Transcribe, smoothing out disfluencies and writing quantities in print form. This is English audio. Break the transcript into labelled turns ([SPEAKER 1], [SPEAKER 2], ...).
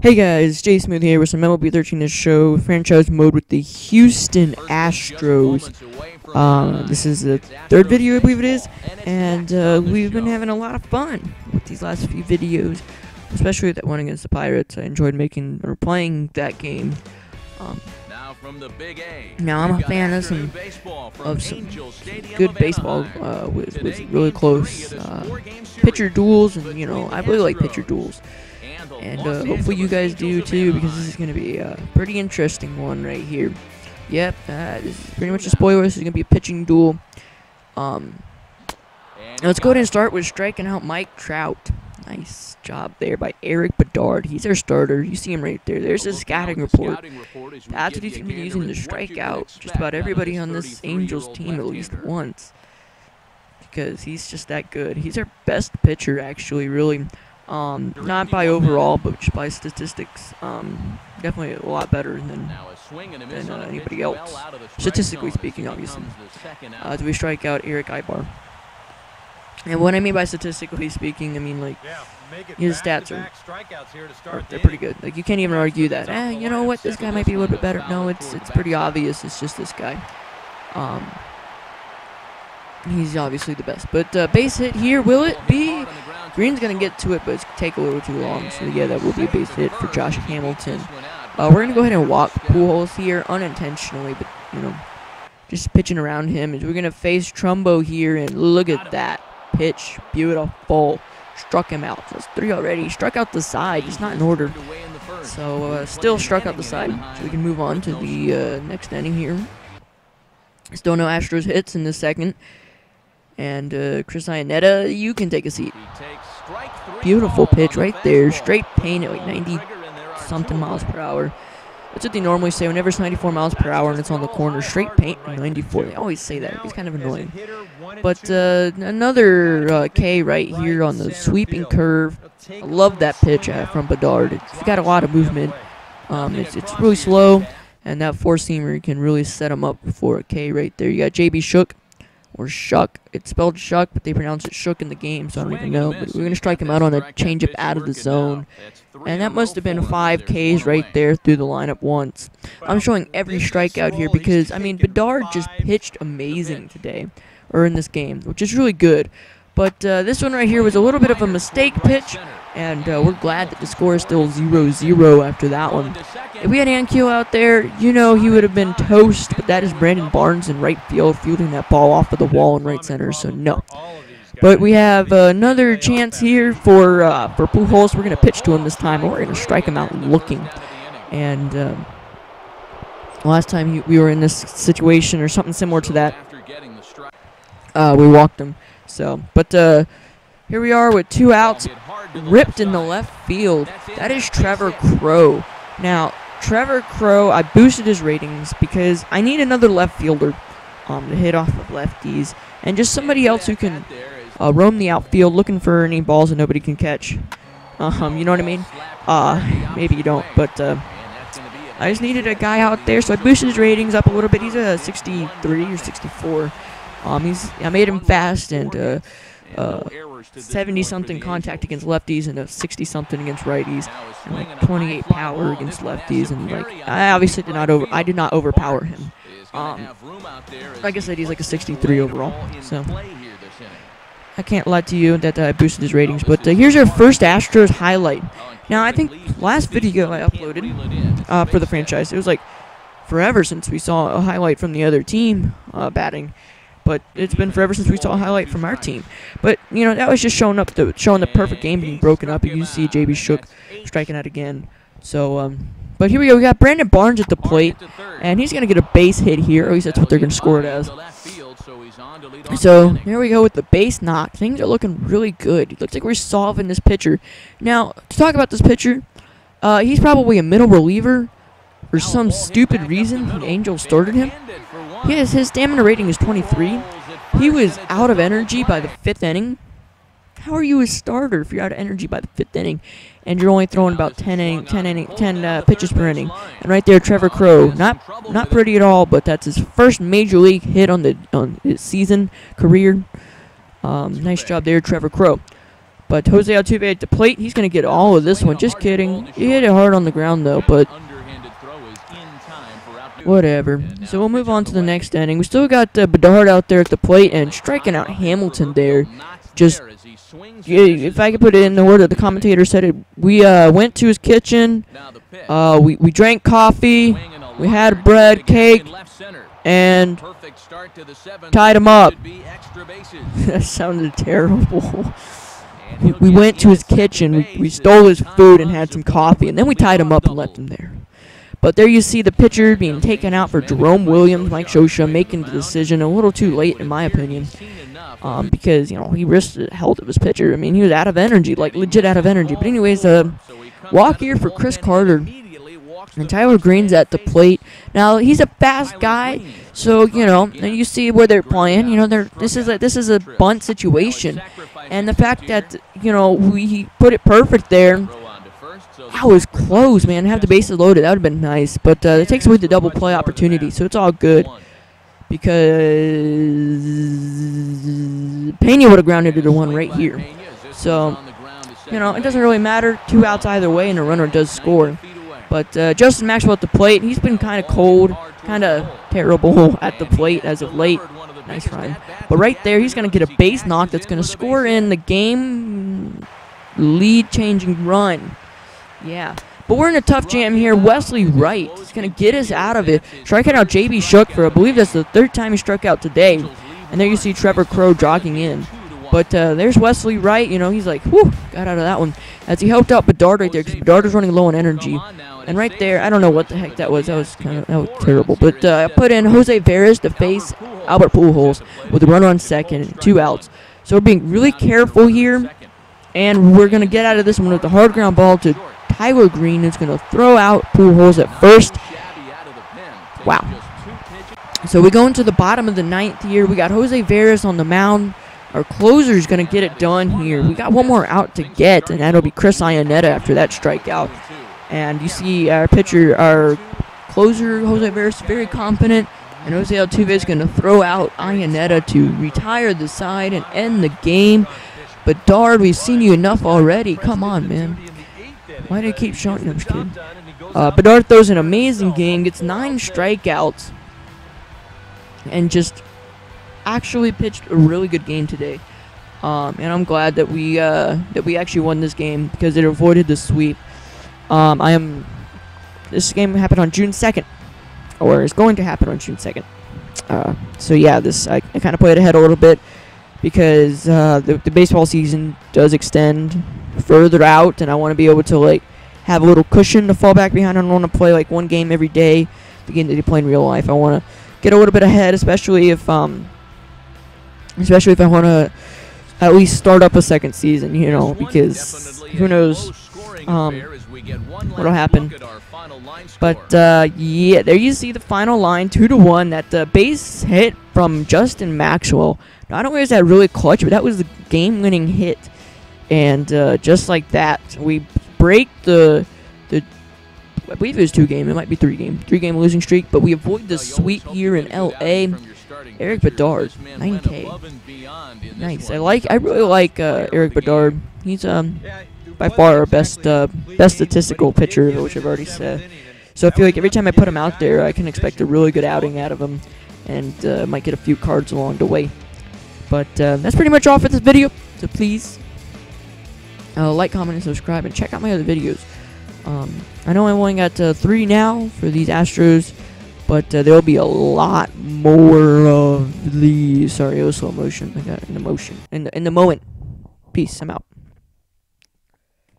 [SPEAKER 1] Hey guys, Smoothe here with some MLB 13 to show franchise mode with the Houston Astros. This is the third video, I believe it is, and we've been having a lot of fun with these last few videos, especially that one against the Pirates. I enjoyed making or playing that game. Now I'm a fan of some good baseball with really close pitcher duels, and I really like pitcher duels. And hopefully you guys do too, because this is going to be a pretty interesting one right here. Yep, this is pretty much a spoiler. This is going to be a pitching duel. Now let's go ahead and start with striking out Mike Trout. Nice job there by Eric Bedard. He's our starter. You see him right there. There's his scouting report. That's what he's going to be using to strike out just about everybody on this Angels team at least once, because he's just that good. He's our best pitcher, actually, really. Not by overall, but just by statistics. Definitely a lot better than anybody else, statistically speaking, obviously. As we strike out Eric Ibar. And what I mean by statistically speaking, I mean, like, his stats they're pretty good. Like, you can't even argue that. You know what? This guy might be a little bit better. No, it's pretty obvious. It's just this guy. He's obviously the best. But base hit here, will it be? Green's going to get to it, but it's going to take a little too long. So, yeah, that will be a base hit for Josh Hamilton. We're going to go ahead and walk Pujols here unintentionally, but, just pitching around him. We're going to face Trumbo here, and look at that pitch. Beautiful. Struck him out. That's 3 already. Struck out the side. It's not in order. So, still struck out the side. So, we can move on to the next inning here. Still no Astros hits in the second. And Chris Iannetta, you can take a seat. Beautiful pitch right there. Straight paint at like 90-something miles per hour. That's what they normally say whenever it's 94 miles per hour and it's on the corner. Straight paint at 94. They always say that. It's kind of annoying. But another K right here on the sweeping curve. I love that pitch from Bedard. It's got a lot of movement. It's really slow. And that four-seamer can really set him up for a K right there. You got JB Shook. Or Shuck. It's spelled Shuck, but they pronounce it Shook in the game, so I don't even know. But we're going to strike him out on a changeup out of the zone. And that must have been 5 Ks right there through the lineup once. I'm showing every strikeout here because, I mean, Bedard just pitched amazing today, or in this game, which is really good. But this one right here was a little bit of a mistake pitch, and we're glad that the score is still 0-0 after that one. If we had Ankiel out there, he would have been toast, but that is Brandon Barnes in right field, fielding that ball off of the wall in right center, so no. But we have another chance here for Pujols. We're going to pitch to him this time, and we're going to strike him out looking. And last time we were in this situation or something similar to that, we walked him. So, but here we are with 2 outs, ripped in the left field. That is Trevor Crow. Now, Trevor Crow, I boosted his ratings because I need another left fielder to hit off of lefties, and just somebody else who can roam the outfield looking for any balls that nobody can catch. You know what I mean? Maybe you don't, but I just needed a guy out there, so I boosted his ratings up a little bit. He's a 63 or 64. I made him fast and 70-something contact against lefties and a 60-something against righties, and like 28 power against lefties, and like I obviously did not overpower him. Like I said, he's like a 63 overall, so I can't lie to you that I boosted his ratings. But here's our first Astros highlight. Now I think last video I uploaded for the franchise, it was like forever since we saw a highlight from the other team batting. But it's been forever since we saw a highlight from our team. But, that was just showing the perfect game being broken up. You see JB Shook striking out again. So, but here we go. We got Brandon Barnes at the plate, and he's going to get a base hit here. At least that's what they're going to score it as. So, here we go with the base knock. Things are looking really good. It looks like we're solving this pitcher. Now, to talk about this pitcher, he's probably a middle reliever. For some stupid reason, the Angels started him. His stamina rating is 23. He was out of energy by the 5th inning. How are you a starter if you're out of energy by the 5th inning and you're only throwing about 10 pitches per inning? And right there, Trevor Crow, not pretty at all, but that's his first major league hit on his season career. Nice job there, Trevor Crow. But Jose Altuve at the plate, he's going to get all of this one. Just kidding. He hit it hard on the ground, though, but whatever. So we'll move on to the next inning. We still got Bedard out there at the plate and striking out Hamilton there. Just, if I could put it in the word that the commentator said it, we went to his kitchen, we drank coffee, we had bread, cake, and tied him up. That sounded terrible. We went to his kitchen, we stole his food and had some coffee, and then we tied him up and left him there. But there you see the pitcher being taken out for Jerome Williams. Mike Scioscia making the decision a little too late, in my opinion, because, you know, he risked the health of his pitcher. I mean, he was out of energy, like legit out of energy. But anyways, walk here for Chris Carter. And Tyler Green's at the plate. Now, he's a fast guy, so, you know, and you see where they're playing. You know, this is a bunt situation. And the fact that, you know, we put it perfect there, that was close, man. Have the bases loaded. That would have been nice. But it takes away the double play opportunity, so it's all good. Because Pena would have grounded it to one right here. So, you know, it doesn't really matter. 2 outs either way, and the runner does score. But Justin Maxwell at the plate, he's been kind of cold, kind of terrible at the plate as of late. Nice run. But right there, he's going to get a base knock that's going to score in the game lead-changing run. Yeah. But we're in a tough jam here. Wesley Wright is going to get us out of it. Striking out J.B. Shook for, I believe that's the 3rd time he struck out today. And there you see Trevor Crowe jogging in. But there's Wesley Wright. You know, he's like, whew, got out of that one. As he helped out Bedard right there, because Bedard was running low on energy. And right there, I don't know what the heck that was. That was terrible. But I put in Jose Veras to face Albert Pujols with a runner on second and 2 outs. So we're being really careful here. And we're going to get out of this one with a hard ground ball to Tyler Green, who's going to throw out Pujols at first. Wow. So we go into the bottom of the 9th here. We got Jose Veras on the mound. Our closer is going to get it done here. We got one more out to get, and that'll be Chris Iannetta after that strikeout. And you see our pitcher, our closer, Jose Veras, very confident. And Jose Altuve is going to throw out Iannetta to retire the side and end the game. But Bedard, we've seen you enough already. Come on, man. Why do you keep showing them, kid? Bedard throws an amazing game, gets 9 strikeouts, and just actually pitched a really good game today. And I'm glad that we actually won this game because it avoided the sweep. This game happened on June 2nd, or is going to happen on June 2nd. So yeah, I kind of played ahead a little bit because the baseball season does extend further out, and I want to be able to like have a little cushion to fall back behind. I don't want to play like one game every day, the game that you play in real life. I want to get a little bit ahead, especially if I want to at least start up a second season, you know, because who knows what'll happen. But yeah, there you see the final line, 2-1. That base hit from Justin Maxwell. Not only is that really clutch, but that was the game-winning hit. And just like that, we break the I believe it was 2-game. It might be 3-game losing streak. But we avoid the sweep here in L.A. Eric Bedard, 9K. Nice. I really like Eric Bedard. He's by far our best statistical pitcher, which I've already said. So I feel like every time I put him out there, I can expect a really good outing out of him, and might get a few cards along the way. But that's pretty much all for this video. So please like, comment, and subscribe, and check out my other videos. I know I only got 3 now for these Astros, but there will be a lot more of these. Sorry, it was slow motion. I got in the motion. In the moment. Peace. I'm out.